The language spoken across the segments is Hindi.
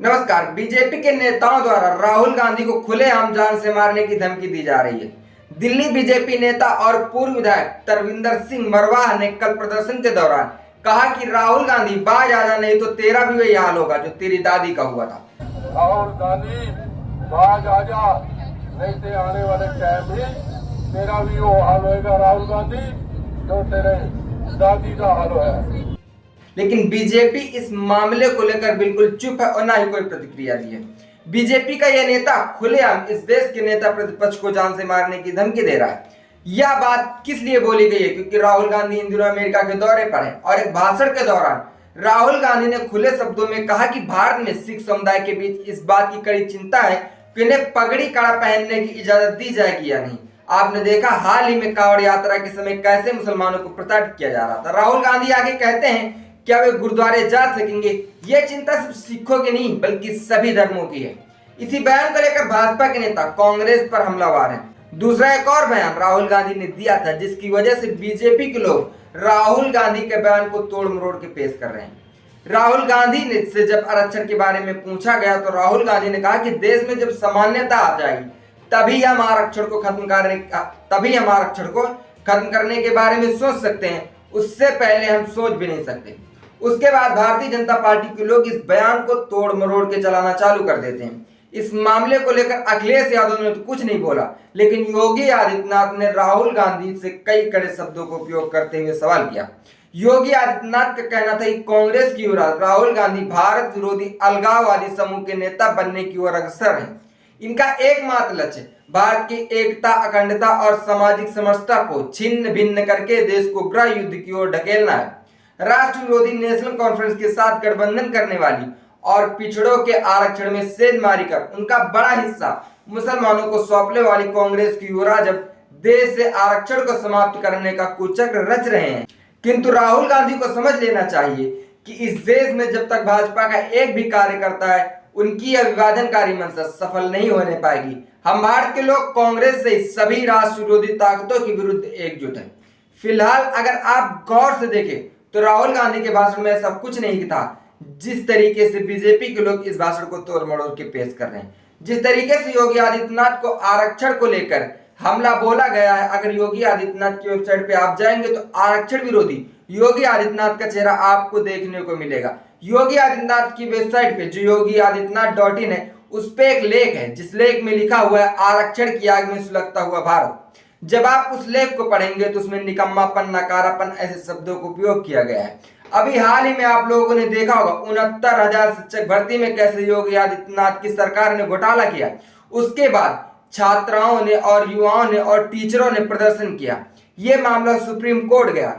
नमस्कार। बीजेपी के नेताओं द्वारा राहुल गांधी को खुलेआम जान से मारने की धमकी दी जा रही है। दिल्ली बीजेपी नेता और पूर्व विधायक तरविंदर सिंह मरवाह ने कल प्रदर्शन के दौरान कहा कि राहुल गांधी बाज आ जा, नहीं तो तेरा भी वही हाल होगा जो तेरी दादी का हुआ था। राहुल गांधी बाज आ जा, नहीं तो आने वाले टाइम में तेरा भी वो हाल होगा राहुल गांधी जो तेरे दादी का हाल है। लेकिन बीजेपी इस मामले को लेकर बिल्कुल चुप है और ना ही कोई प्रतिक्रिया दी है। बीजेपी का यह नेता खुलेआम इस देश के नेता प्रतिपक्ष को जान से मारने की धमकी दे रहा है। यह बात किस लिए बोली गई है? क्योंकि राहुल गांधी इन दिनों अमेरिका के दौरे पर है और एक भाषण के दौरान राहुल गांधी ने खुले शब्दों में कहा कि भारत में सिख समुदाय के बीच इस बात की कड़ी चिंता है कि उन्हें पगड़ी कड़ा पहनने की इजाजत दी जाएगी या नहीं। आपने देखा हाल ही में कांवड़ यात्रा के समय कैसे मुसलमानों को प्रताड़ित किया जा रहा था। राहुल गांधी आगे कहते हैं क्या वे गुरुद्वारे जा सकेंगे? यह चिंता सिर्फ सिखों की नहीं बल्कि सभी धर्मों की है। इसी बयान को लेकर भाजपा के नेता कांग्रेस पर हमलावर हैं। दूसरा एक और बयान राहुल गांधी ने दिया था जिसकी वजह से बीजेपी के लोग राहुल गांधी के बयान को तोड़ मरोड़ के पेश कर रहे हैं। राहुल गांधी ने से जब आरक्षण के बारे में पूछा गया तो राहुल गांधी ने कहा कि देश में जब सामान्यता आ जाएगी तभी हम आरक्षण को खत्म करने के बारे में सोच सकते हैं, उससे पहले हम सोच भी नहीं सकते। उसके बाद भारतीय जनता पार्टी के लोग इस बयान को तोड़ मरोड़ के चलाना चालू कर देते हैं। इस मामले को लेकर अखिलेश यादव ने तो कुछ नहीं बोला, लेकिन योगी आदित्यनाथ ने राहुल गांधी से कई कड़े शब्दों का उपयोग करते हुए सवाल किया। योगी आदित्यनाथ का कहना था कि कांग्रेस की ओर राहुल गांधी भारत विरोधी अलगाववादी समूह के नेता बनने की ओर अग्रसर हैं। इनका एकमात्र लक्ष्य भारत की एकता, अखंडता और सामाजिक समरसता को छिन्न भिन्न करके देश को गृह युद्ध की ओर ढकेलना है। राष्ट्र विरोधी नेशनल कॉन्फ्रेंस के साथ गठबंधन करने वाली और पिछड़ों के आरक्षण में सेंधमारी कर उनका बड़ा हिस्सा मुसलमानों को सौंपने वाली कांग्रेस की ओर जब देश से आरक्षण को समाप्त करने का कुचक्र रच रहे हैं। किंतु राहुल गांधी को समझ लेना चाहिए कि इस देश में जब तक भाजपा का एक भी कार्यकर्ता है उनकी यह विभाजनकारी मंशा सफल नहीं होने पाएगी। हम भारत के लोग कांग्रेस से सभी राष्ट्र विरोधी ताकतों के विरुद्ध एकजुट हैं। फिलहाल अगर आप गौर से देखें तो राहुल गांधी के भाषण में ऐसा कुछ नहीं था जिस तरीके से बीजेपी के लोग इस भाषण को तोड़ मरोड़ के पेश कर रहे हैं। जिस तरीके से योगी आदित्यनाथ को आरक्षण को लेकर हमला बोला गया है, अगर योगी आदित्यनाथ की वेबसाइट पे आप जाएंगे तो आरक्षण विरोधी योगी आदित्यनाथ का चेहरा आपको देखने को मिलेगा। योगी आदित्यनाथ की वेबसाइट पे जो योगी आदित्यनाथ.in है उस पे एक लेख है जिस लेख में लिखा हुआ है आरक्षण की आग में सुलगता हुआ भारत। जब आप उस लेख को पढ़ेंगे तो उसमें निकम्मापन, नकारापन ऐसे शब्दों का उपयोग किया गया है। अभी हाल ही में आप लोगों ने देखा होगा 69,000 शिक्षक भर्ती में कैसे योगी आदित्यनाथ की सरकार ने घोटाला किया। उसके बाद छात्राओं ने और युवाओं ने और टीचरों ने प्रदर्शन किया। यह मामला सुप्रीम कोर्ट गया,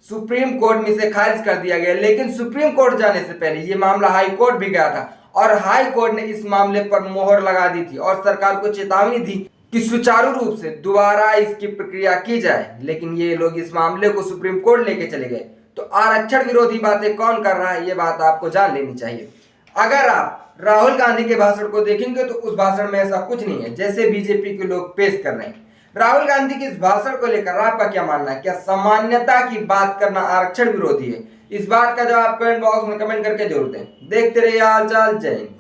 सुप्रीम कोर्ट में इसे खारिज कर दिया गया। लेकिन सुप्रीम कोर्ट जाने से पहले यह मामला हाई कोर्ट भी गया था और हाई कोर्ट ने इस मामले पर मोहर लगा दी थी और सरकार को चेतावनी दी कि सुचारू रूप से दोबारा इसकी प्रक्रिया की जाए। लेकिन ये लोग इस मामले को सुप्रीम कोर्ट लेके चले गए। तो आरक्षण विरोधी बातें कौन कर रहा है ये बात आपको जान लेनी चाहिए। अगर आप राहुल गांधी के भाषण को देखेंगे तो उस भाषण में ऐसा कुछ नहीं है जैसे बीजेपी के लोग पेश कर रहे हैं। राहुल गांधी के इस भाषण को लेकर आपका क्या मानना है? क्या सामान्यता की बात करना आरक्षण विरोधी है? इस बात का जवाब कमेंट बॉक्स में कमेंट करके जरूर दें। देखते रहिए हाल चाल। जय हिंद।